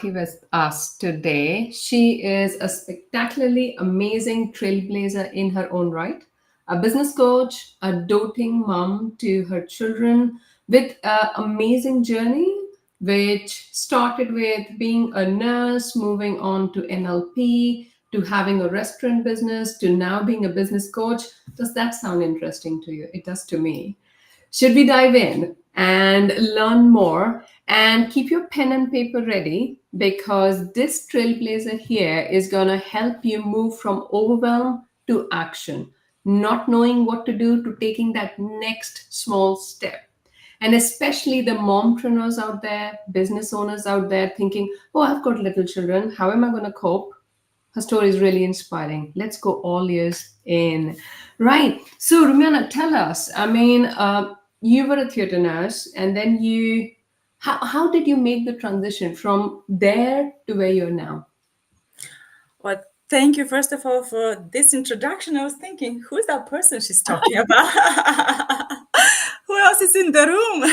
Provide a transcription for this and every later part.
with us today. She is a spectacularly amazing trailblazer in her own right, a business coach, a doting mom to her children with an amazing journey, which started with being a nurse, moving on to NLP, to having a restaurant business, to now being a business coach. Does that sound interesting to you? It does to me. Should we dive in and learn more? And keep your pen and paper ready because this trailblazer here is going to help you move from overwhelm to action, not knowing what to do to taking that next small step. And especially the mompreneurs out there, business owners out there thinking, oh, I've got little children. How am I going to cope? Her story is really inspiring. Let's go all ears in. Right. So, Rumyana, tell us. You were a theater nurse, and then how did you make the transition from there to where you're now? Well, thank you, first of all, for this introduction. I was thinking, who's that person she's talking about? Who else is in the room?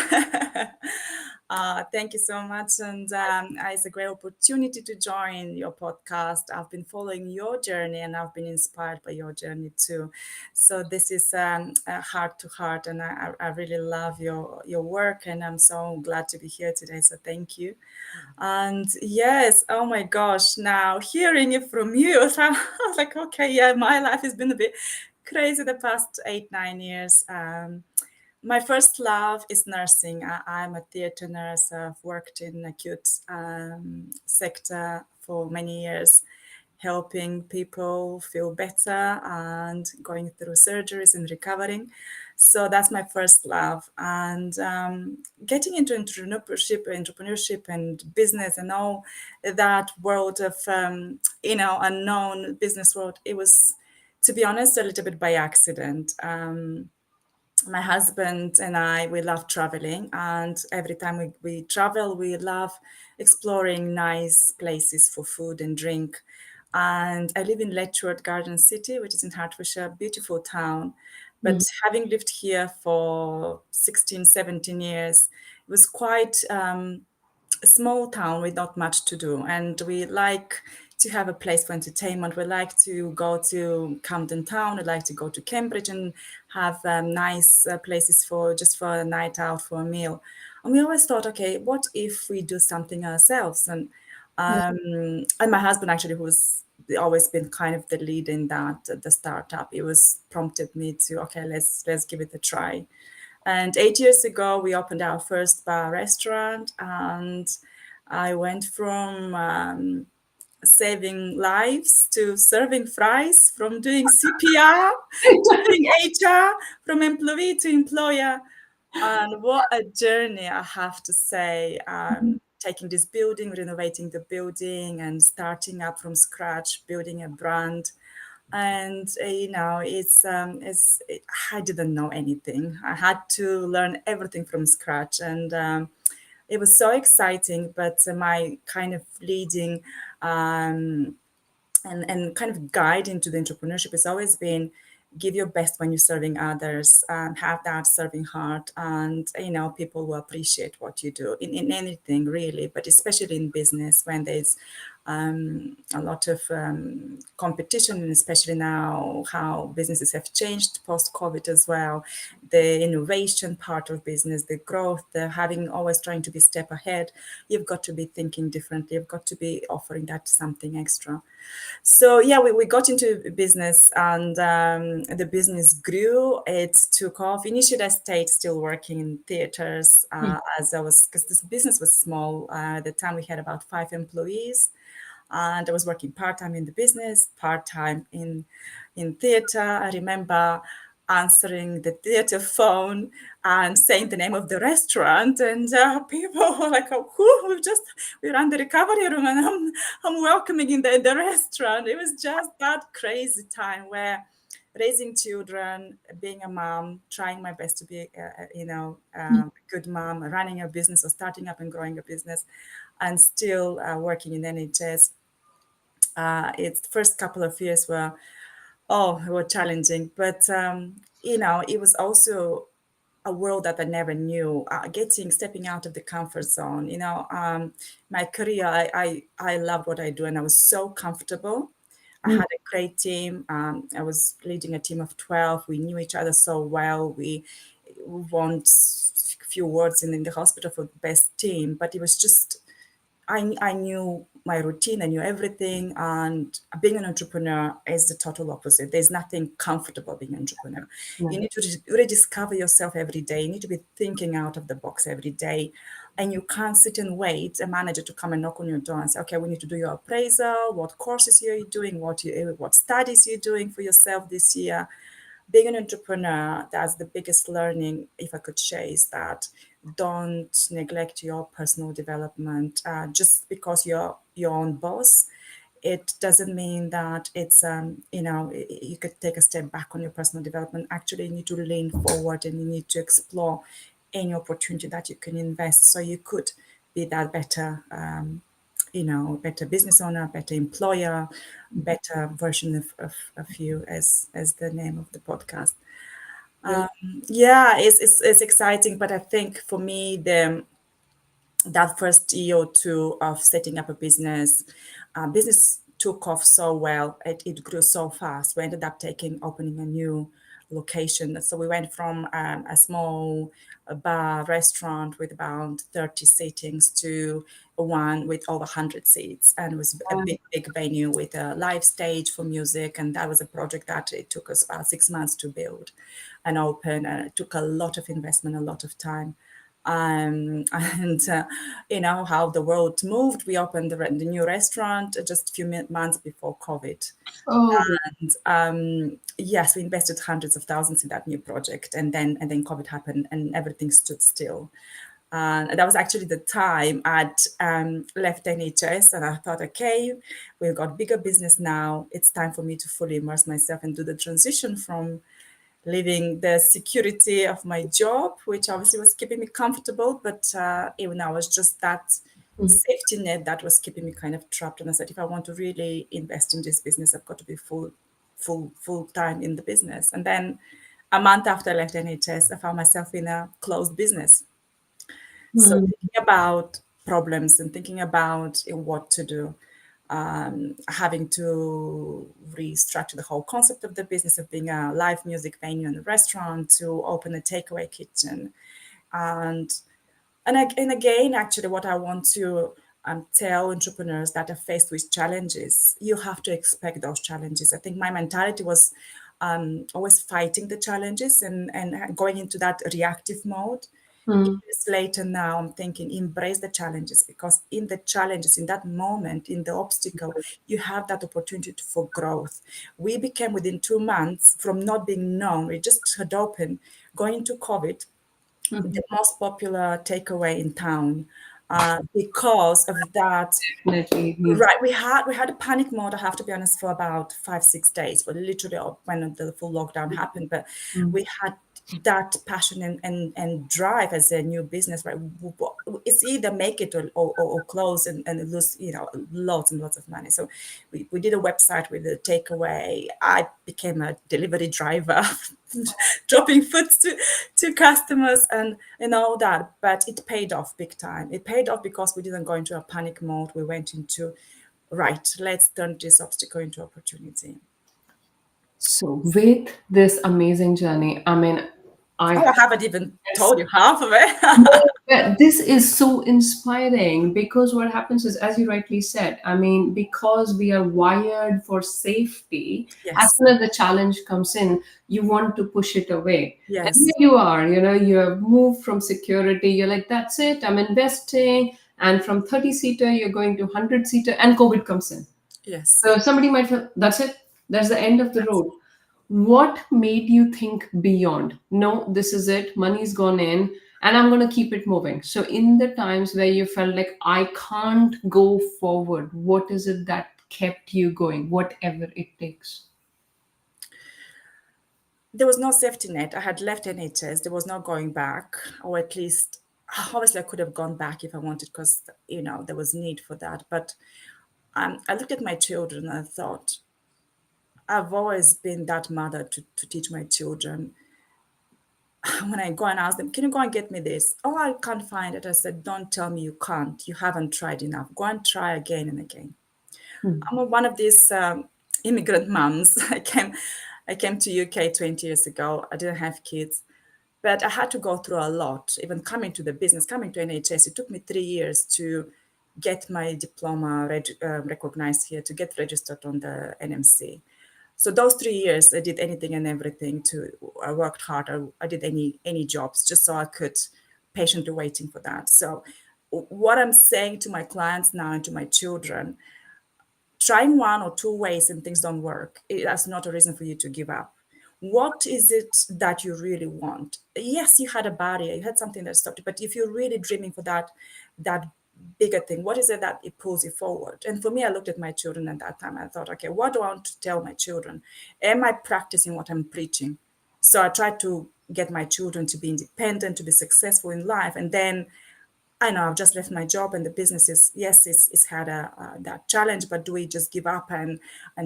Thank you so much. And it's a great opportunity to join your podcast. I've been following your journey and I've been inspired by your journey too. So this is heart to heart, and I really love your work, and I'm so glad to be here today. So thank you. And yes, oh my gosh, now hearing it from you, I was like, okay, yeah, my life has been a bit crazy the past 8, 9 years. My first love is nursing. I'm a theater nurse. I've worked in acute sector for many years, helping people feel better and going through surgeries and recovering. So that's my first love. And getting into entrepreneurship and business and all that world of, unknown business world, it was, to be honest, a little bit by accident. My husband and I, we love traveling, and every time we travel, we love exploring nice places for food and drink. And I live in Letchworth Garden City, which is in Hertfordshire, beautiful town. But having lived here for 16, 17 years, it was quite a small town with not much to do, and we like to have a place for entertainment. We like to go to Camden Town. We like to go to Cambridge and have nice places for just for a night out, for a meal. And we always thought, okay, what if we do something ourselves? And my husband actually, who's always been kind of the lead in that, the startup, it was prompted me to, okay, let's give it a try. And 8 years ago, we opened our first bar restaurant, and I went from saving lives to serving fries, from doing CPR to doing HR, from employee to employer. And what a journey, I have to say. Taking this building, renovating the building, and starting up from scratch, building a brand. And I didn't know anything. I had to learn everything from scratch, and it was so exciting. But my kind of leading um, and kind of guide into the entrepreneurship has always been, give your best when you're serving others, have that serving heart, and people will appreciate what you do in anything really, but especially in business when there's a lot of competition, and especially now how businesses have changed post-COVID as well. The innovation part of business, the growth, the having always trying to be step ahead, you've got to be thinking differently. You've got to be offering that something extra. So yeah, we got into business, and the business grew. It took off. Initially, I stayed still working in theaters as I was, because this business was small. At the time, we had about 5 employees, and I was working part-time in the business, part-time in theater. I remember answering the theater phone and saying the name of the restaurant, and people were like, "Oh, we ran the recovery room, and I'm welcoming in the restaurant." It was just that crazy time where raising children, being a mom, trying my best to be, a good mom, running a business or starting up and growing a business, and still working in NHS. Its first couple of years were challenging, but it was also a world that I never knew, stepping out of the comfort zone. My career, I loved what I do, and I was so comfortable. I Mm. had a great team. I was leading a team of 12. We knew each other so well. We won few awards in the hospital for the best team, but it was just I knew my routine, I knew everything, and being an entrepreneur is the total opposite. There's nothing comfortable being an entrepreneur. You Yeah. need to rediscover yourself every day. You need to be thinking out of the box every day, and you can't sit and wait a manager to come and knock on your door and say, "Okay, we need to do your appraisal. What courses you're doing? What studies you're doing for yourself this year?" Being an entrepreneur, that's the biggest learning, if I could share, is that don't neglect your personal development. Just because you're your own boss, it doesn't mean that you could take a step back on your personal development. Actually, you need to lean forward and you need to explore any opportunity that you can invest so you could be that better better business owner, better employer, better version of you, as the name of the podcast. Great. Yeah, it's exciting, but I think for me, that first year or two of setting up a business took off so well. It grew so fast. We ended up opening a new location. So we went from a small bar restaurant with about 30 seatings to one with over 100 seats, and it was a big venue with a live stage for music. And that was a project that it took us about 6 months to build and open, and it took a lot of investment, a lot of time. And how the world moved. We opened the new restaurant just a few months before COVID. Oh, And yes, we invested hundreds of thousands in that new project, and then COVID happened, and everything stood still. And that was actually the time I'd left NHS, and I thought, okay, we've got bigger business now. It's time for me to fully immerse myself and do the transition from leaving the security of my job, which obviously was keeping me comfortable, but even I was just that mm, safety net that was keeping me kind of trapped. And I said, if I want to really invest in this business, I've got to be full time in the business. And then a month after I left NHS, I found myself in a closed business. So mm, thinking about problems and thinking about what to do, having to restructure the whole concept of the business of being a live music venue and a restaurant to open a takeaway kitchen. And and again, actually, what I want to tell entrepreneurs that are faced with challenges, you have to expect those challenges. I think my mentality was always fighting the challenges and going into that reactive mode. mm, Years later now, I'm thinking embrace the challenges, because in the challenges, in that moment, in the obstacle, you have that opportunity for growth. We became, within 2 months from not being known, we just had opened, going into COVID, the mhm. most popular takeaway in town, because of that. Definitely needs. Right, we had a panic mode. I have to be honest, for about 5 6 days, for literally when the full lockdown happened. But Mm, we had that passion and drive as a new business. Right, it's either make it or close and lose lots and lots of money. So we did a website with a takeaway. I became a delivery driver, dropping food to customers and all that. But it paid off big time. It paid off because we didn't go into a panic mode. We went into, right, let's turn this obstacle into opportunity. So, with this amazing journey, I mean, I Oh, I haven't even yes. told you half of it. No, but this is so inspiring because what happens is, as you rightly said, I mean, because we are wired for safety, as Yes, soon as the challenge comes in, you want to push it away. And yes, here you are, you have moved from security, you're like, that's it, I'm investing. And from 30-seater, you're going to 100-seater, and COVID comes in. yes. So somebody might feel, that's it, that's the end of the road. What made you think beyond? No, this is it, money's gone in, and I'm going to keep it moving. So, in the times where you felt like I can't go forward, what is it that kept you going, whatever it takes? There was no safety net. I had left NHS. There was no going back, or at least, obviously, I could have gone back if I wanted, because there was need for that. But I looked at my children and I thought, I've always been that mother to teach my children when I go and ask them, can you go and get me this? Oh, I can't find it. I said, don't tell me you can't. You haven't tried enough. Go and try again and again. Hmm. I'm one of these immigrant moms. I came to UK 20 years ago. I didn't have kids, but I had to go through a lot. Even coming to the business, coming to NHS, it took me 3 years to get my diploma recognized here, to get registered on the NMC. So those 3 years, I did anything and everything. I worked hard. I did any jobs just so I could patiently waiting for that. So what I'm saying to my clients now and to my children, trying one or two ways and things don't work, that's not a reason for you to give up. What is it that you really want? Yes, you had a barrier, you had something that stopped you, but if you're really dreaming for that bigger thing, what is it that it pulls you forward? And for me, I looked at my children at that time. I thought, okay, what do I want to tell my children? Am I practicing what I'm preaching? So I tried to get my children to be independent, to be successful in life, and then I know I've just left my job and the business is, yes, it's had that challenge, but do we just give up and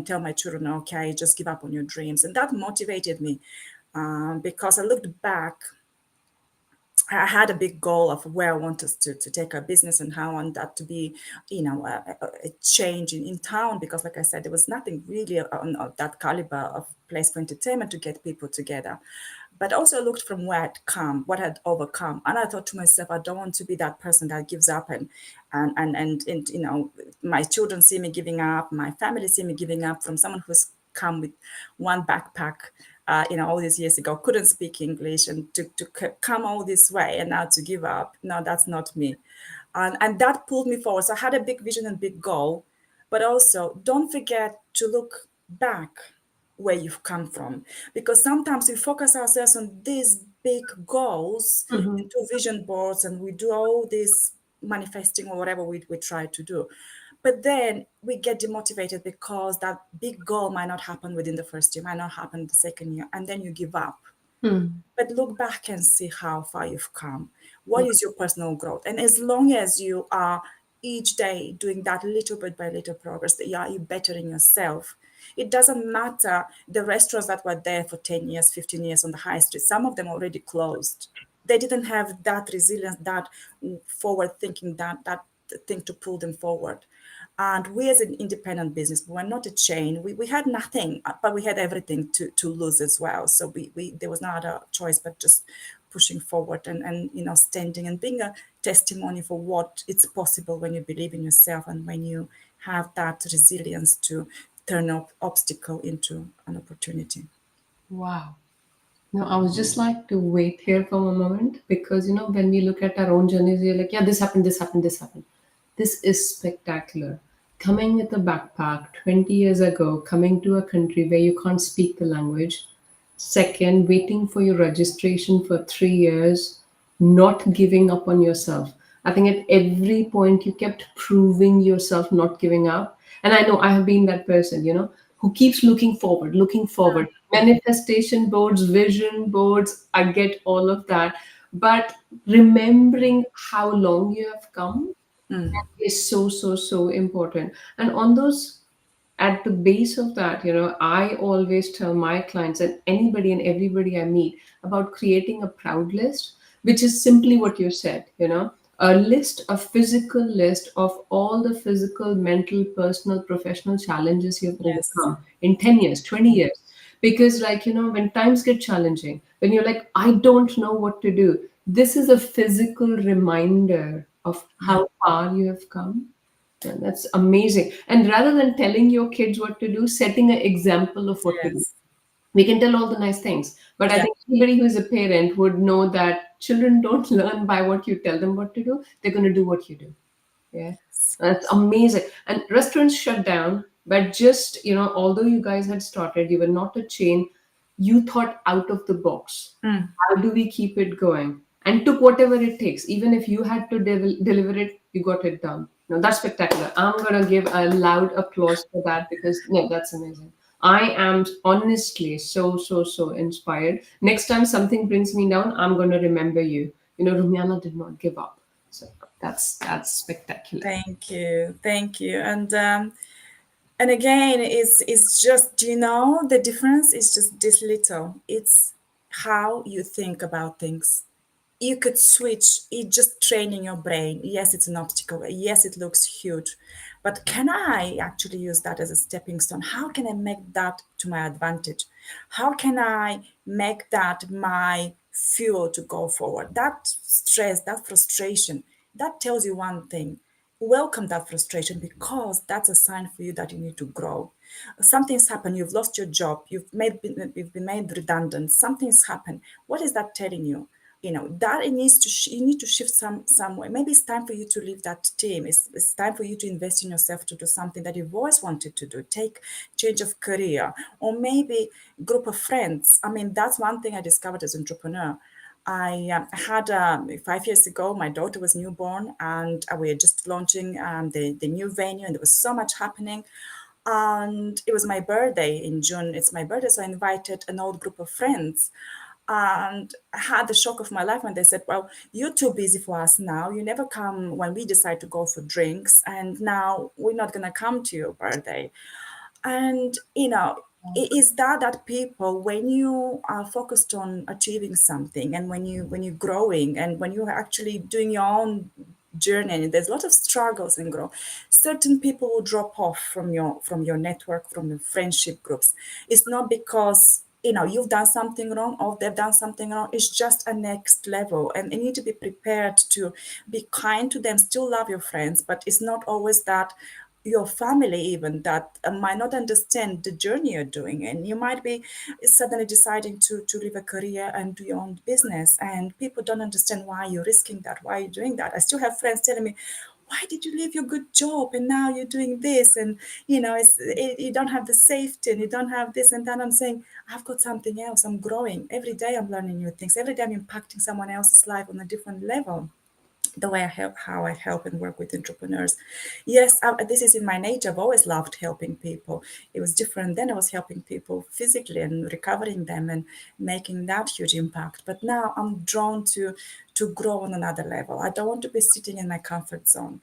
tell my children, okay, just give up on your dreams? And that motivated me because I looked back. I had a big goal of where I wanted to take our business and how I want that to be, a change in town. Because, like I said, there was nothing really on that caliber of place for entertainment to get people together. But also I looked from where I'd come, what I'd overcome, and I thought to myself, I don't want to be that person that gives up and my children see me giving up, my family see me giving up, from someone who's come with one backpack all these years ago, couldn't speak English, and to come all this way and now to give up. No, that's not me. And that pulled me forward. So I had a big vision and big goal, but also don't forget to look back where you've come from, because sometimes we focus ourselves on these big goals Mhm. into vision boards, and we do all this manifesting or whatever we try to do, but then we get demotivated because that big goal might not happen within the first year, might not happen the second year, and then you give up. Hmm. But look back and see how far you've come. What is your personal growth? And as long as you are each day doing that little bit by little progress, that you bettering yourself. It doesn't matter the restaurants that were there for 10 years, 15 years on the high street, some of them already closed. They didn't have that resilience, that forward thinking, that thing to pull them forward. And we as an independent business, we were not a chain. We had nothing, but we had everything to lose as well. So we there was no other choice but just pushing forward and standing and being a testimony for what it's possible when you believe in yourself and when you have that resilience to turn up obstacle into an opportunity. Wow. No, I was just like to wait here for a moment because when we look at our own journeys, we're like, yeah, this happened, this happened, this happened. This is spectacular. Coming with a backpack 20 years ago, coming to a country where you can't speak the language. Second, waiting for your registration for 3 years, not giving up on yourself. I think at every point you kept proving yourself, not giving up. And I know I have been that person, who keeps looking forward, looking forward. Manifestation boards, vision boards, I get all of that. But remembering how long you have come is so, so, so important. And on those, at the base of that, I always tell my clients and anybody and everybody I meet about creating a proud list, which is simply what you said, a list, a physical list of all the physical, mental, personal, professional challenges you've Yes. overcome in 10 years, 20 years. Because, like, when times get challenging, when you're like, I don't know what to do, this is a physical reminder of how far you have come. Yeah, that's amazing. And rather than telling your kids what to do, setting an example of what to do. Yes. We can tell all the nice things, but I Yeah. think anybody who is a parent would know that children don't learn by what you tell them what to do. They're going to do what you do. Yeah, that's amazing. And restaurants shut down, but just, although you guys had started, you were not a chain, you thought out of the box. How do we keep it going? And took whatever it takes. Even if you had to deliver it, you got it done. No, that's spectacular. I'm going to give a loud applause for that because, no, that's amazing. I am honestly so, so, so inspired. Next time something brings me down, I'm going to remember you. Rumyana did not give up. So that's spectacular. Thank you. Thank you. And again, it's just, the difference is just this little. It's how you think about things. You could switch it, just training your brain. Yes, it's an obstacle. Yes, it looks huge, but can I actually use that as a stepping stone? How can I make that to my advantage? How can I make that my fuel to go forward? That stress, that frustration, that tells you one thing: welcome that frustration, because that's a sign for you that you need to grow. Something's happened, you've lost your job, you've been made redundant, something's happened. What is that telling you? That it needs to you need to shift somewhere. Maybe it's time for you to leave that team. It's time for you to invest in yourself, to do something that you've always wanted to do. Take change of career, or maybe group of friends. I mean, that's one thing I discovered as an entrepreneur. I had 5 years ago, my daughter was newborn, and we were just launching the new venue, and there was so much happening. And it was my birthday in June. It's my birthday, so I invited an old group of friends, and I had the shock of my life when they said, "Well, you're too busy for us now. You never come when we decide to go for drinks, and now we're not gonna come to your birthday." And it is that people, when you are focused on achieving something, and when you're growing, and when you're actually doing your own journey, and there's a lot of struggles and growth, certain people will drop off from your network, from your friendship groups. It's not because you've done something wrong, or they've done something wrong. It's just a next level, and you need to be prepared to be kind to them, still love your friends, but it's not always that your family even that might not understand the journey you're doing, and you might be suddenly deciding to leave a career and do your own business, and people don't understand why you're risking that, why you're doing that. I still have friends telling me, why did you leave your good job and now you're doing this? And you don't have the safety, and you don't have this and that. I'm saying, I've got something else. I'm growing every day. I'm learning new things every day. I'm impacting someone else's life on a different level, the way I help, how I help and work with entrepreneurs. Yes, this is in my nature. I've always loved helping people. It was different then. I was helping people physically and recovering them and making that huge impact. But now I'm drawn to grow on another level. I don't want to be sitting in my comfort zone.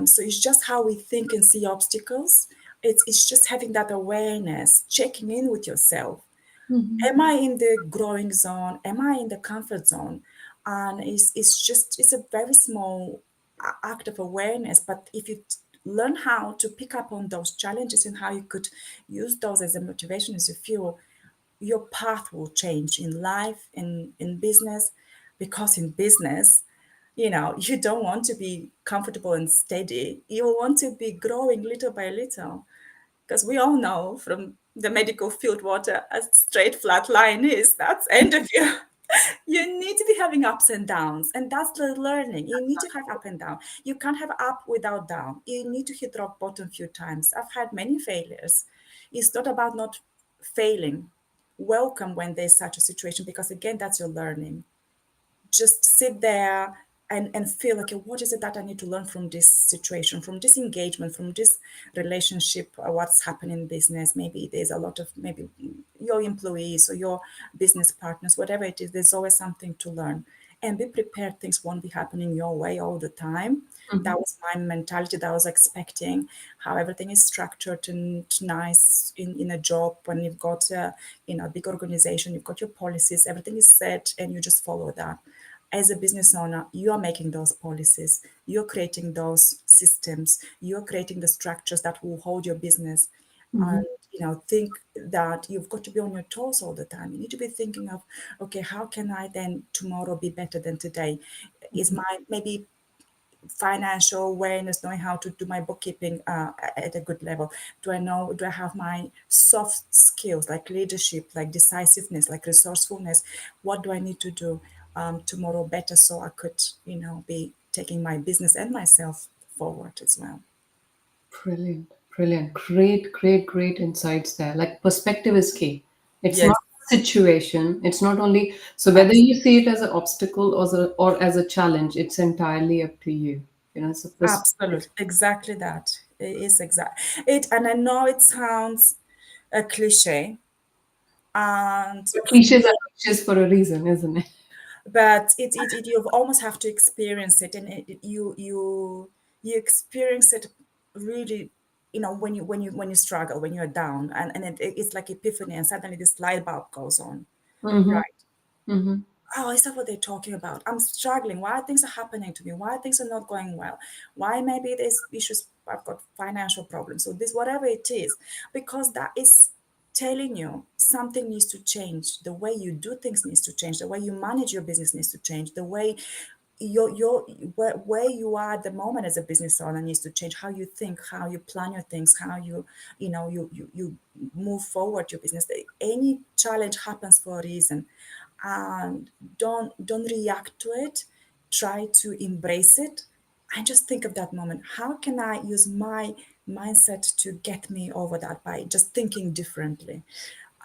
So it's just how we think and see obstacles. It's just having that awareness, checking in with yourself. Mhm. Am I in the growing zone? Am I in the comfort zone? And it's a very small act of awareness. But if you learn how to pick up on those challenges and how you could use those as a motivation, as a fuel, your path will change in life, in business. Because in business, you don't want to be comfortable and steady. You want to be growing little by little, because we all know from the medical field what a straight flat line is. That's end of you. You need to be having ups and downs, and that's the learning. You need to have up and down. You can't have up without down. You need to hit rock bottom a few times. I've had many failures. It's not about not failing. Welcome when there's such a situation, because again, that's your learning. Just sit there and feel like, okay, what is it that I need to learn from this situation, from this engagement, from this relationship, what's happening in business. Maybe there's a lot of, maybe your employees or your business partners, whatever it is, there's always something to learn. And be prepared, things won't be happening your way all the time. That Mhm. was my mentality, that I was expecting how everything is structured and nice in a job. When you've got a big organization, you've got your policies, everything is set, and you just follow that. As a business owner, you are making those policies, you're creating those systems, you're creating the structures that will hold your business. Mhm. And think that you've got to be on your toes all the time. You need to be thinking of, okay, how can I then tomorrow be better than today? Is Mhm. my maybe financial awareness, knowing how to do my bookkeeping at a good level? Do I have my soft skills like leadership, like decisiveness, like resourcefulness? What do I need to do tomorrow better, so I could be taking my business and myself forward as well? Brilliant, brilliant. Great, great, great insights there. Like perspective is key. It's Yes, not situation. It's not only so whether abs- you see it as an obstacle or as a challenge, it's entirely up to you. It's a perspective. absolutely, exactly that. It is exact it, and I know it sounds a cliche, and Cliches are cliches for a reason, isn't it? but it you almost have to experience it, and you experience it really, when you struggle, when you're down, and it's like epiphany, and suddenly this light bulb goes on, Mm-hmm. right? Mm-hmm. Oh, is that what they're talking about? I'm struggling. Why things are happening to me? Why things are not going well? Why maybe there's issues? I've got financial problems. So this, whatever it is, because that is telling you something needs to change. The way you do things needs to change. The way you manage your business needs to change. The way your where you are at the moment as a business owner needs to change. How you think, how you plan your things, how you move forward your business. Any challenge happens for a reason, and don't react to it. Try to embrace it and just think of that moment. How can I use my mindset to get me over that by just thinking differently?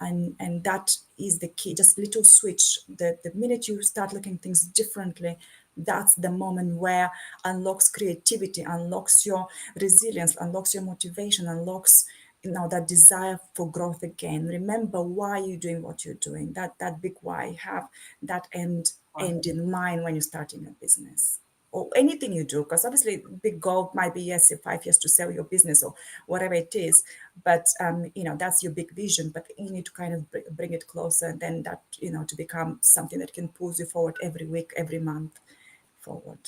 And that is the key. Just little switch. The minute you start looking things differently, that's the moment where unlocks creativity, unlocks your resilience, unlocks your motivation, unlocks that desire for growth again. Remember why you're doing what you're doing. That big why. Have that end in mind when you're starting a business or anything you do, because obviously big goal might be, yes, 5 years to sell your business or whatever it is, but that's your big vision, but you need to kind of bring it closer, and then that to become something that can pull you forward every week, every month forward.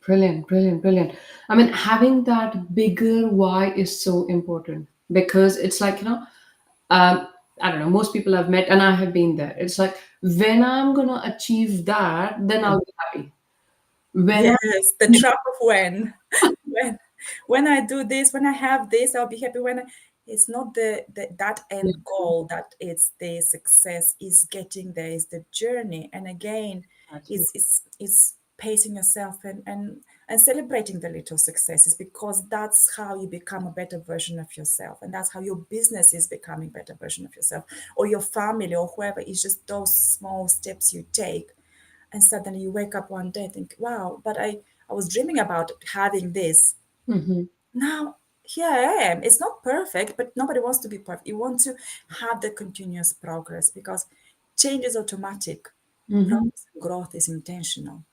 Brilliant, brilliant, brilliant. I mean, having that bigger why is so important because it's like, um, I don't know, most people I've met and I have been there. It's like, when I'm going to achieve that, then Mm. I'll be happy. When Yes, the trap of when when I do this, when I have this, I'll be happy. It's not the that end goal, that it's the success is getting there, is the journey. And again, I, is pacing yourself and celebrating the little successes, because that's how you become a better version of yourself, and that's how your business is becoming better version of yourself, or your family, or whoever. It's just those small steps you take, and suddenly you wake up one day and think, wow, but I was dreaming about having this. mm-hmm, Now here I am. It's not perfect, but nobody wants to be perfect. You want to have the continuous progress, because change is automatic. mm-hmm, Progress and growth is intentional.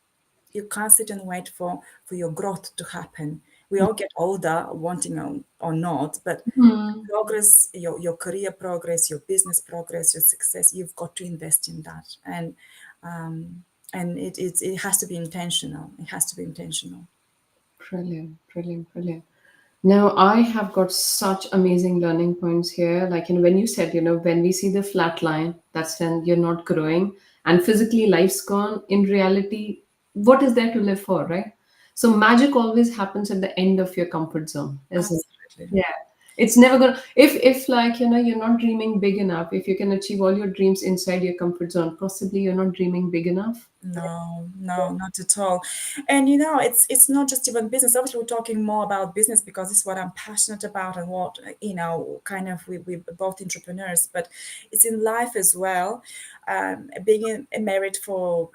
You can't sit and wait for your growth to happen. We all get older, wanting or not, but mm-hmm. progress, your career progress, your business progress, your success, you've got to invest in that. Um, and it has to be intentional. It has to be intentional. Brilliant, brilliant, brilliant. Now, I have got such amazing learning points here. Like, when you said, when we see the flat line, that's when you're not growing and physically life's gone. In reality, what is there to live for, right? So, magic always happens at the end of your comfort zone, isn't it? Absolutely. Yeah. It's never gonna, if like, you're not dreaming big enough, if you can achieve all your dreams inside your comfort zone, possibly you're not dreaming big enough. No, no, not at all. And it's not just even business. Obviously, we're talking more about business because it's what I'm passionate about, and what kind of we both entrepreneurs, but it's in life as well. Being married for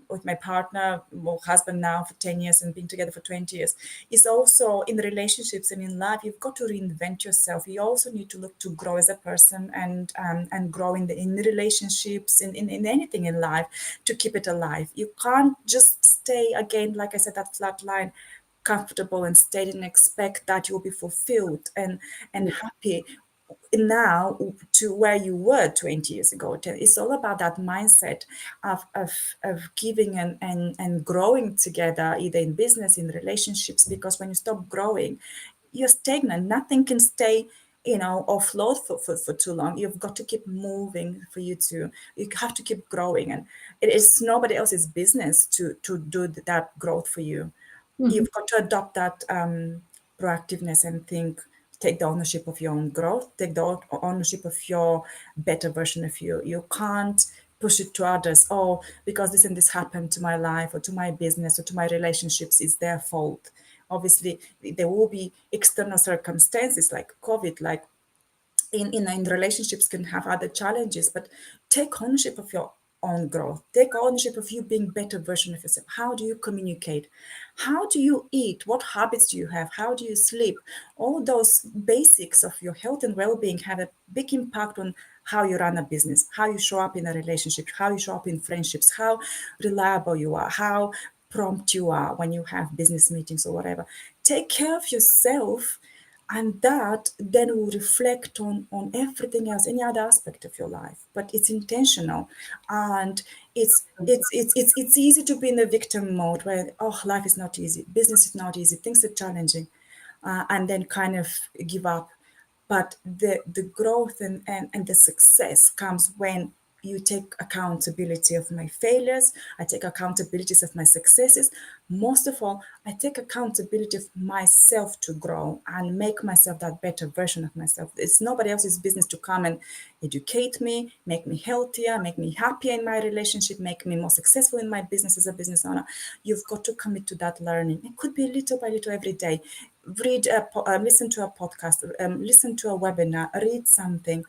with my partner, well, husband now for 10 years, and being together for 20 years, is also in relationships and in life. You've got to reinvent yourself. You also need to look to grow as a person, and grow in the relationships, in anything in life, to keep it alive. You can't just stay, again, like I said, that flat line, comfortable and steady, and expect that you'll be fulfilled and happy now to where you were 20 years ago. It's all about that mindset of giving and growing together, either in business, in relationships, because when you stop growing, you're stagnant. Nothing can stay afloat for too long. You've got to keep moving. You have to keep growing, and it is nobody else's business to do that growth for you. Mhm. You've got to adopt that proactiveness and take the ownership of your own growth, take the ownership of your better version of you. You can't push it to others. Oh, because this and this happened to my life, or to my business, or to my relationships, it's their fault. Obviously, there will be external circumstances like COVID, like in relationships, can have other challenges, but take ownership of your own growth. Take ownership of you being better version of yourself. How do you communicate? How do you eat? What habits do you have? How do you sleep? All those basics of your health and well-being have a big impact on how you run a business, how you show up in a relationship, how you show up in friendships, how reliable you are, how prompt you are when you have business meetings or whatever. Take care of yourself, and that then will reflect on everything else, any other aspect of your life, but it's intentional. And it's easy to be in the victim mode where, oh, life is not easy, business is not easy, things are challenging, and then kind of give up. But the growth and the success comes when you take accountability of my failures, I take accountabilities of my successes. Most of all, I take accountability of myself to grow and make myself that better version of myself. It's nobody else's business to come and educate me, make me healthier, make me happier in my relationship, make me more successful in my business as a business owner. You've got to commit to that learning. It could be little by little every day. Listen to a podcast, listen to a webinar, read something,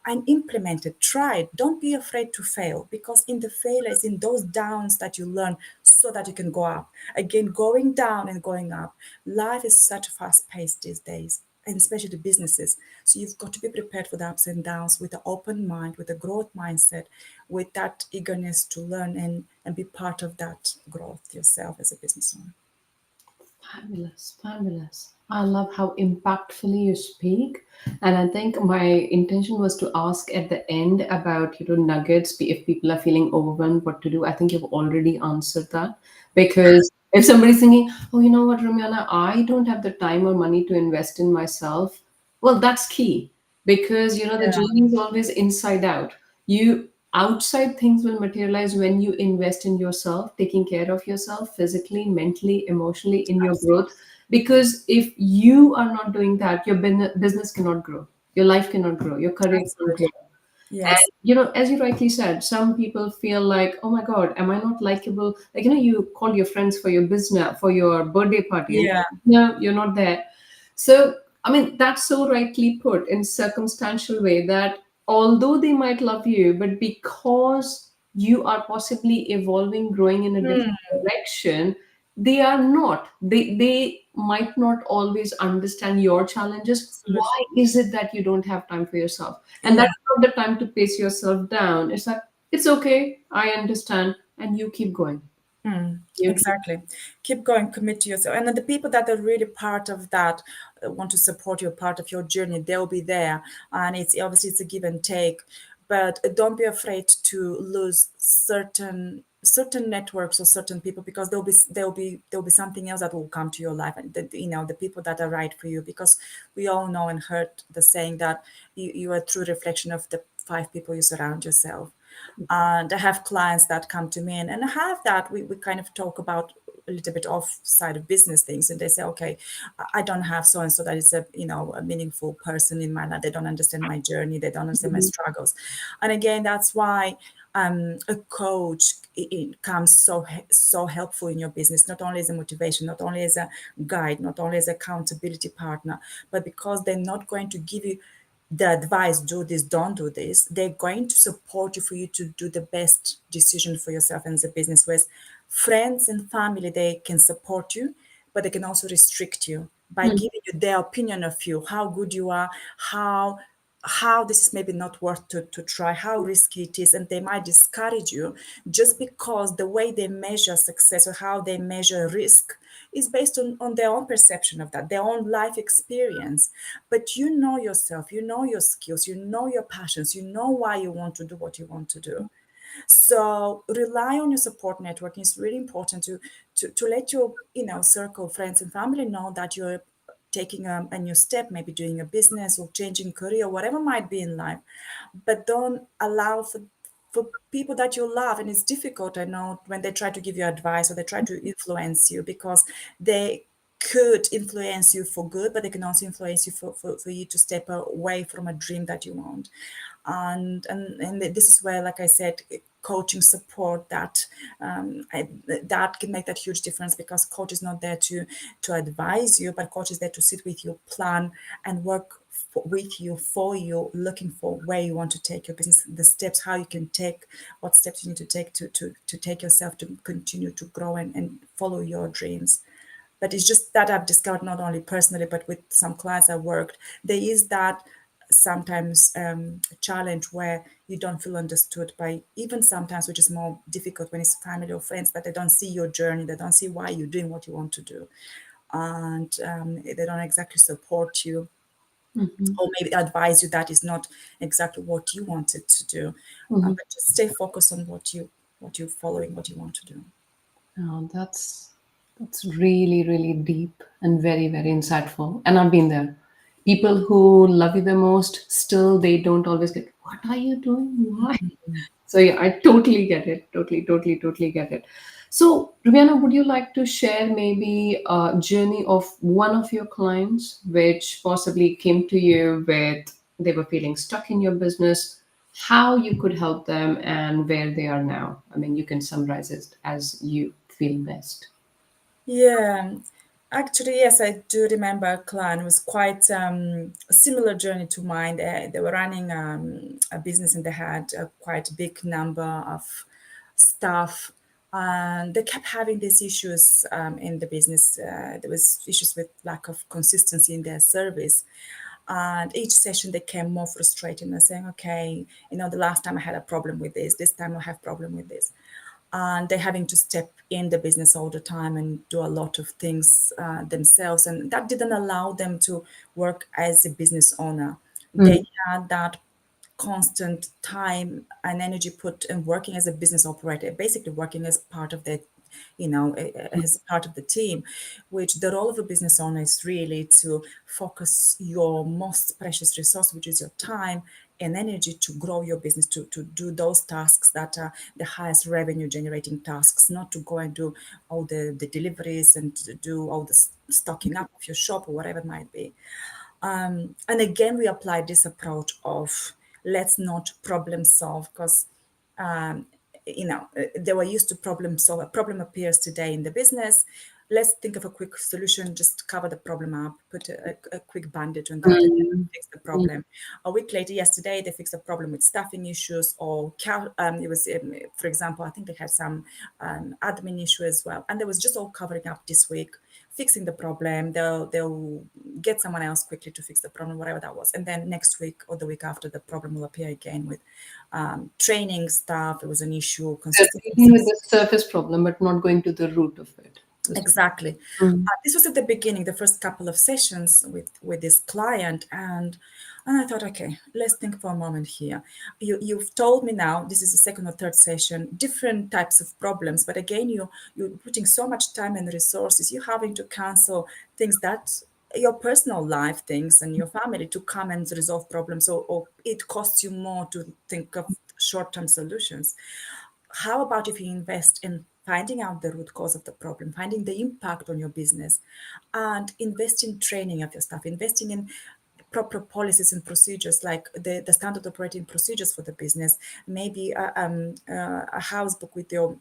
and implement it. Try it. Don't be afraid to fail, because in the failures, in those downs, that you learn so that you can go up. Again, going down and going up. Life is such fast paced these days, and especially the businesses. So you've got to be prepared for the ups and downs with an open mind, with a growth mindset, with that eagerness to learn and be part of that growth yourself as a business owner. Fabulous, fabulous. I love how impactfully you speak. And I think my intention was to ask at the end about, nuggets, if people are feeling overwhelmed, what to do. I think you've already answered that. Because if somebody's thinking, oh, you know what, Rumyana, I don't have the time or money to invest in myself, well, that's key. Because, the Yeah. journey is always inside out. You outside things will materialize when you invest in yourself, taking care of yourself physically, mentally, emotionally, in your growth. Because if you are not doing that, your business cannot grow, your life cannot grow, your career cannot grow. Absolutely. And Yes. as you rightly said, some people feel like, oh my God, am I not likable? Like, you call your friends for your business, for your birthday party, and Yeah. no, you're not there. So, I mean, that's so rightly put in circumstantial way that although they might love you, but because you are possibly evolving, growing in a different Hmm. direction, they are not. They might not always understand your challenges. Absolutely. Why is it that you don't have time for yourself? And Yeah. that's not the time to pace yourself down. It's like, it's okay, I understand, and you keep going. Mm, You keep exactly. Keep going, commit to yourself. And then the people that are really part of that, want to support you, part of your journey, they'll be there. And it's obviously it's a give and take. But don't be afraid to lose certain networks or certain people, because there'll be something else that will come to your life, and the people that are right for you, because we all know and heard the saying that you are a true reflection of the five people you surround yourself. And I have clients that come to me, and I have that we kind of talk about a little bit off side of business things, and they say, okay, I don't have so and so that is a meaningful person in my life. They don't understand my journey, they don't understand my struggles. And again, that's why a coach, it comes so helpful in your business, not only as a motivation, not only as a guide, not only as accountability partner, but because they're not going to give you the advice, do this, don't do this. They're going to support you for you to do the best decision for yourself and as a business. Whereas friends and family, they can support you, but they can also restrict you by Mm, giving you their opinion of you, how good you are, how this is maybe not worth to try, how risky it is, and they might discourage you just because the way they measure success or how they measure risk is based on their own perception of that, their own life experience. But you know yourself, you know your skills, you know your passions, you know why you want to do what you want to do. So rely on your support network. It's really important to let your circle, friends and family know that you're taking a new step, maybe doing a business or changing career, whatever might be in life. But don't allow for people that you love, and it's difficult, I know, when they try to give you advice or they try to influence you, because they could influence you for good, but they can also influence you for you to step away from a dream that you want. And this is where, like I said, coaching support, that can make that huge difference, because coach is not there to advise you, but coach is there to sit with you, plan and work with you, for you, looking for where you want to take your business, the steps, how you can take, what steps you need to take to take yourself to continue to grow and follow your dreams. But it's just that I've discovered, not only personally, but with some clients I worked, there is that sometimes challenge where you don't feel understood by, even sometimes, which is more difficult when it's family or friends, that they don't see your journey, they don't see why you're doing what you want to do. and they don't exactly support you, Mhm. or maybe advise you that is not exactly what you wanted to do. Mhm. But just stay focused on what you're following, what you want to do. Oh, that's really, really deep and very, very insightful. And I've been there. People who love you the most, still they don't always get, what are you doing? Why? So yeah, I totally get it. Totally, totally, totally get it. So, Riviana, would you like to share maybe a journey of one of your clients which possibly came to you with they were feeling stuck in your business, how you could help them and where they are now? I mean, you can summarize it as you feel best. Yeah, actually, yes, I do remember a client. It was quite a similar journey to mine. They were running a business and they had a quite big number of staff. And they kept having these issues in the business. There was issues with lack of consistency in their service. And each session they came more frustrated and saying, okay, the last time I had a problem with this time I have problem with this, and they're having to step in the business all the time and do a lot of things themselves, and that didn't allow them to work as a business owner. They had that constant time and energy put in working as a business operator, basically working as part of the as part of the team, which the role of a business owner is really to focus your most precious resource, which is your time and energy, to grow your business, to do those tasks that are the highest revenue generating tasks, not to go and do all the deliveries and to do all the stocking up of your shop or whatever it might be. And again, we applied this approach of let's not problem solve, because um, they were used to problem solve. A problem appears today in the business. Let's think of a quick solution, just cover the problem up, put a quick bandage on that, and then fix the problem. A week later, yesterday, they fixed a problem with staffing issues, or it was, for example, I think they had some admin issue as well, and they was just all covering up this week, fixing the problem. They'll get someone else quickly to fix the problem, whatever that was, and then next week or the week after, the problem will appear again with training staff. It was an issue, They're consistent dealing with process. the surface problem, but not going to the root of it. That's what. Exactly. Mm. This was at the beginning, the first couple of sessions with this client, and I thought, okay, let's think for a moment here. You've told me now this is the second or third session, different types of problems, but again, you're putting so much time and resources. You're having to cancel things that your personal life things and your family to come and resolve problems, or it costs you more to think of short-term solutions. How about if you invest in finding out the root cause of the problem, finding the impact on your business, and invest in training of your staff, investing in proper policies and procedures, like the standard operating procedures for the business, maybe a house book with your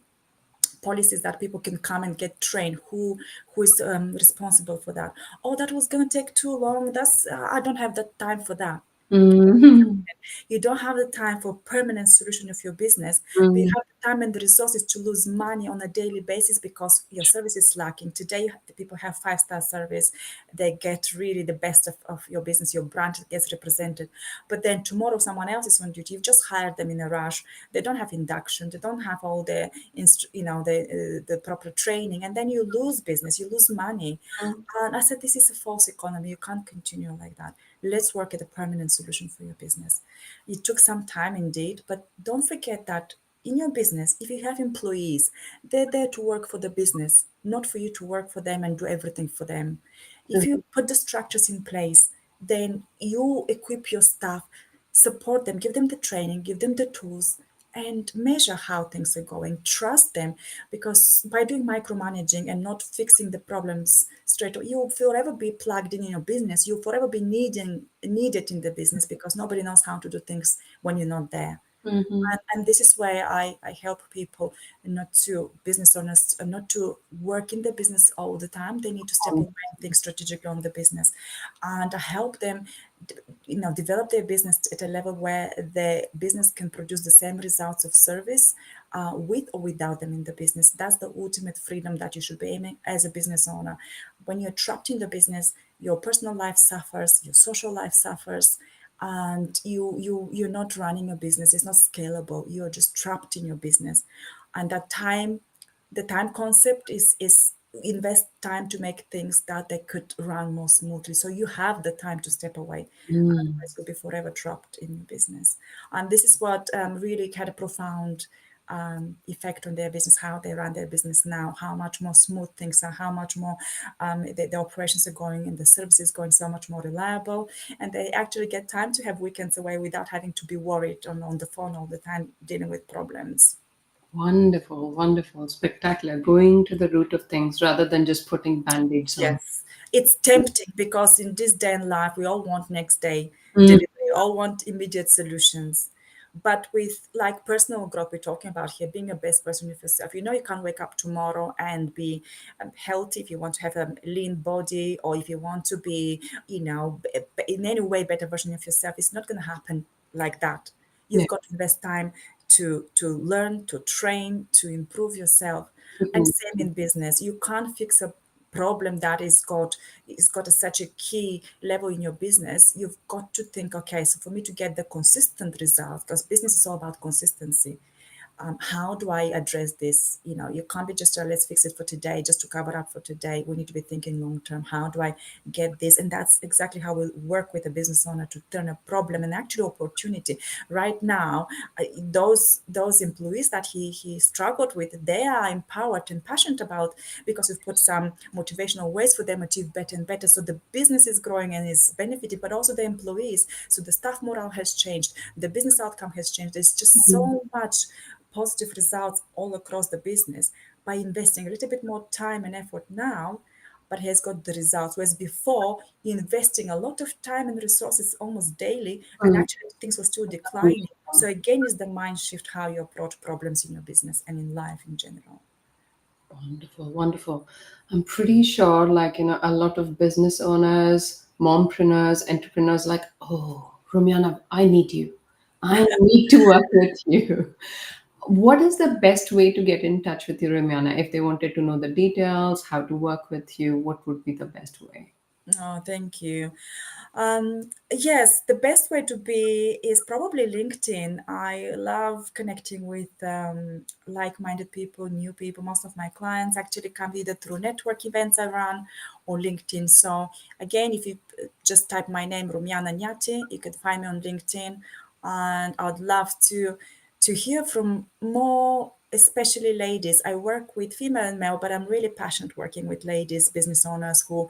policies that people can come and get trained, who is responsible for that. Oh, that was going to take too long, that's I don't have the time for that. Mhm. You don't have the time for permanent solution of your business, but you Mm. have the time and the resources to lose money on a daily basis because your service is lacking. Today, the people have five-star service. They get really the best of your business. Your brand gets represented. But then tomorrow, someone else is on duty. You've just hired them in a rush. They don't have induction. They don't have all the, the proper training. And then you lose business. You lose money. And I said, this is a false economy. You can't continue like that. Let's work at a permanent solution for your business. It took some time indeed, but don't forget that in your business, if you have employees, they're there to work for the business, not for you to work for them and do everything for them. If you put the structures in place, then you equip your staff, support them, give them the training, give them the tools, and measure how things are going. Trust them, because by doing micromanaging and not fixing the problems straight away, you'll forever be plugged in your business. You'll forever be needed in the business, because nobody knows how to do things when you're not there. Mhm. And this is where I help people, not to business owners, not to work in the business all the time. They need to step away and think strategically on the business, and I help them develop their business at a level where the business can produce the same results of service with or without them in the business. That's the ultimate freedom that you should be aiming as a business owner. When you're trapped in the business, your personal life suffers, your social life suffers, and you're not running a business. It's not scalable. You're just trapped in your business. And that time, the time concept is invest time to make things that they could run more smoothly. So you have the time to step away. Mm. Otherwise, you'll be forever trapped in your business. And this is what really had a profound effect on their business, how they run their business now, how much more smooth things are, how much more the operations are going and the service is going so much more reliable. And they actually get time to have weekends away without having to be worried on the phone all the time dealing with problems. Wonderful, wonderful, spectacular. Going to the root of things rather than just putting band-aids on. Yes, it's tempting because in this day and life, we all want next day Mm. delivery, all want immediate solutions. But with like personal growth, we're talking about here, being a best version of yourself. You know, you can't wake up tomorrow and be healthy if you want to have a lean body, or if you want to be, in any way better version of yourself. It's not going to happen like that. Yeah. You've got to invest time to learn, to train, to improve yourself. And Mhm. same in business. You can't fix a problem that is got such a key level in your business. You've got to think, okay, so for me to get the consistent result, because business is all about consistency, how do I address this? You can't be just let's fix it for today, just to cover up for today. We need to be thinking long term. How do I get this? And that's exactly how we work with a business owner to turn a problem and actually opportunity. Right now, those employees that he struggled with, they are empowered and passionate about, because we've put some motivational ways for them to achieve better and better. So the business is growing and is benefiting, but also the employees. So the staff morale has changed, the business outcome has changed. There's just Mhm. so much positive results all across the business by investing a little bit more time and effort now, but he has got the results. Whereas before, investing a lot of time and resources almost daily, and Mm. actually things were still declining. So again, is the mind shift how you approach problems in your business and in life in general. Wonderful, wonderful. I'm pretty sure, like, a lot of business owners, mompreneurs, entrepreneurs, like, oh, Rumyana, I need you. I need to work with you. What is the best way to get in touch with you, Rumyana? If they wanted to know the details, how to work with you, what would be the best way? Oh, thank you. Yes, the best way to be is probably LinkedIn. I love connecting with like-minded people, new people. Most of my clients actually come either through network events I run or LinkedIn. So again, if you just type my name, Rumyana Nyathi, you can find me on LinkedIn, and I'd love to hear from more, especially ladies. I work with female and male, but I'm really passionate working with ladies, business owners who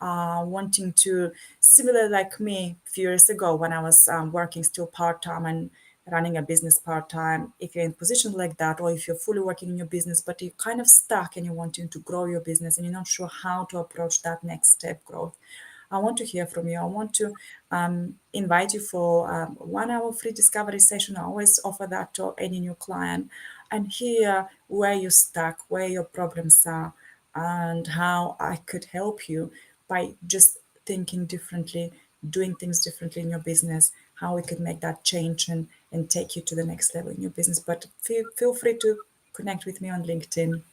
are wanting to, similar like me a few years ago when I was working still part-time and running a business part-time. If you're in a position like that, or if you're fully working in your business, but you're kind of stuck and you're wanting to grow your business and you're not sure how to approach that next step growth, I want to hear from you. I want to invite you for 1 hour free discovery session. I always offer that to any new client, and hear where you're stuck, where your problems are, and how I could help you by just thinking differently, doing things differently in your business, how we could make that change and take you to the next level in your business. But feel free to connect with me on LinkedIn.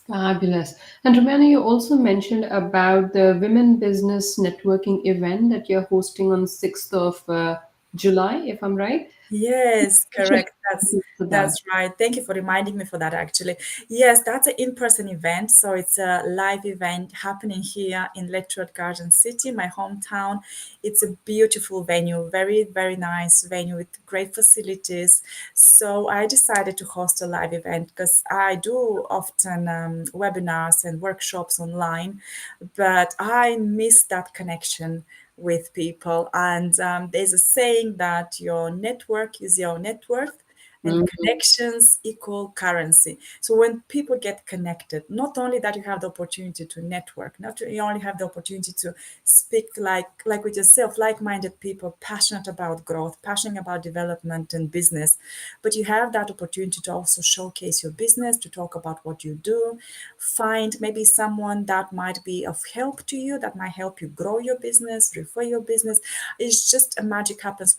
Fabulous. And Romana, you also mentioned about the Women Business Networking event that you're hosting on 6th of July, if I'm right. Yes, Share correct. That's details for that. that's right. Thank you for reminding me for that actually. Yes, that's an in-person event. So it's a live event happening here in Letchworth Garden City, my hometown. It's a beautiful venue, very, very nice venue with great facilities. So I decided to host a live event because I do often webinars and workshops online, but I miss that connection with people. And there's a saying that your network is your net worth, and Mm. connections equal currency. So when people get connected, not only that you have the opportunity to network, not you only have the opportunity to speak like with yourself, like-minded people, passionate about growth, passionate about development and business, but you have that opportunity to also showcase your business, to talk about what you do, find maybe someone that might be of help to you, that might help you grow your business, refer your business. It's just a magic happens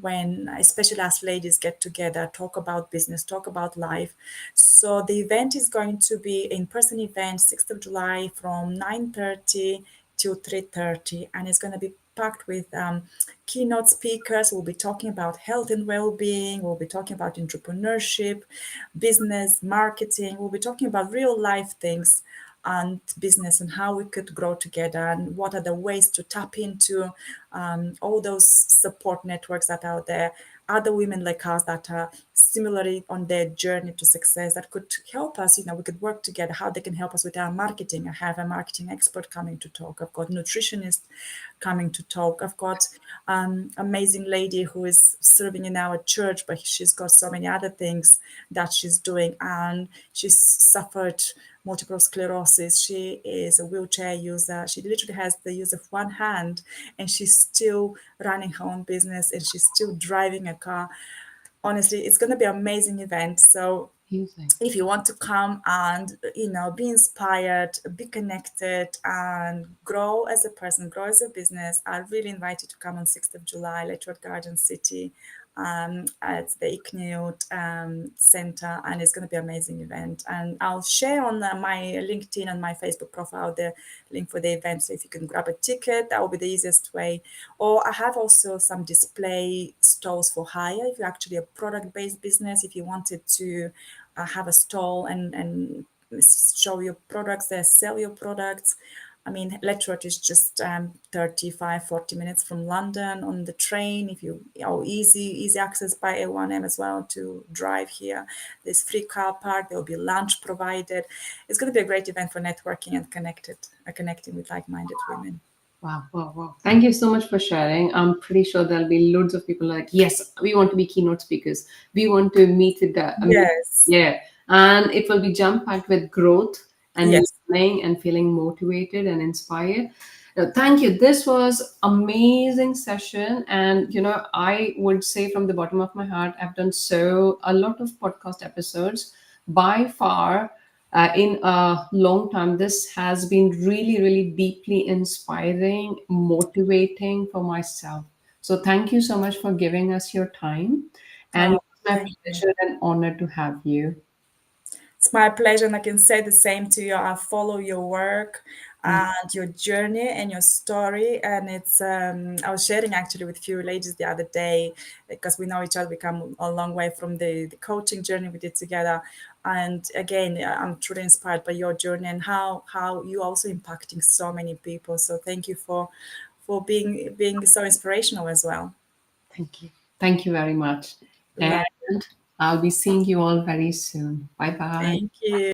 when especially us ladies get together, talk about business, talk about life. So the event is going to be in-person event, 6th of July from 9:30 to 3:30, and it's going to be packed with keynote speakers. We'll be talking about health and well-being. We'll be talking about entrepreneurship, business, marketing. We'll be talking about real life things. and business, and how we could grow together, and what are the ways to tap into all those support networks that are out there, other women like us that are similarly on their journey to success that could help us. We could work together, how they can help us with our marketing. I have a marketing expert coming to talk. I've got nutritionist coming to talk. I've got amazing lady who is serving in our church, but she's got so many other things that she's doing, and she's suffered multiple sclerosis. She is a wheelchair user. She literally has the use of one hand, and she's still running her own business, and she's still driving a car. Honestly, it's going to be an amazing event. So Amazing. if you want to come and be inspired, be connected, and grow as a person, grow as a business, I really invite you to come on 6th of July, Lakewood Garden City, at the ICNIUT Center, and it's going to be an amazing event. And I'll share on my LinkedIn and my Facebook profile the link for the event, so if you can grab a ticket, that will be the easiest way. Or I have also some display stalls for hire. If you're actually a product-based business, if you wanted to have a stall and show your products there, sell your products. I mean, Letchworth is just 35, 40 minutes from London on the train. If easy access by A1M as well to drive here. There's free car park. There will be lunch provided. It's going to be a great event for networking and connecting with like-minded women. Wow, wow, wow. Thank you so much for sharing. I'm pretty sure there'll be loads of people like, yes, we want to be keynote speakers. We want to meet with the, Yes, yeah. And it will be jump packed with growth and yes. learning and feeling motivated and inspired. Thank you. This was amazing session. And, I would say from the bottom of my heart, I've done a lot of podcast episodes. By far, in a long time, this has been really, really deeply inspiring, motivating for myself. So thank you so much for giving us your time. And Oh, it's my thank you. pleasure and honor to have you. It's my pleasure, and I can say the same to you. I follow your work and your journey and your story. And I was sharing actually with a few ladies the other day, because we know each other. We come a long way from the coaching journey we did together. And again, I'm truly inspired by your journey and how you also impacting so many people. So thank you for being so inspirational as well. Thank you. Thank you very much. Love. And I'll be seeing you all very soon. Bye bye. Thank you.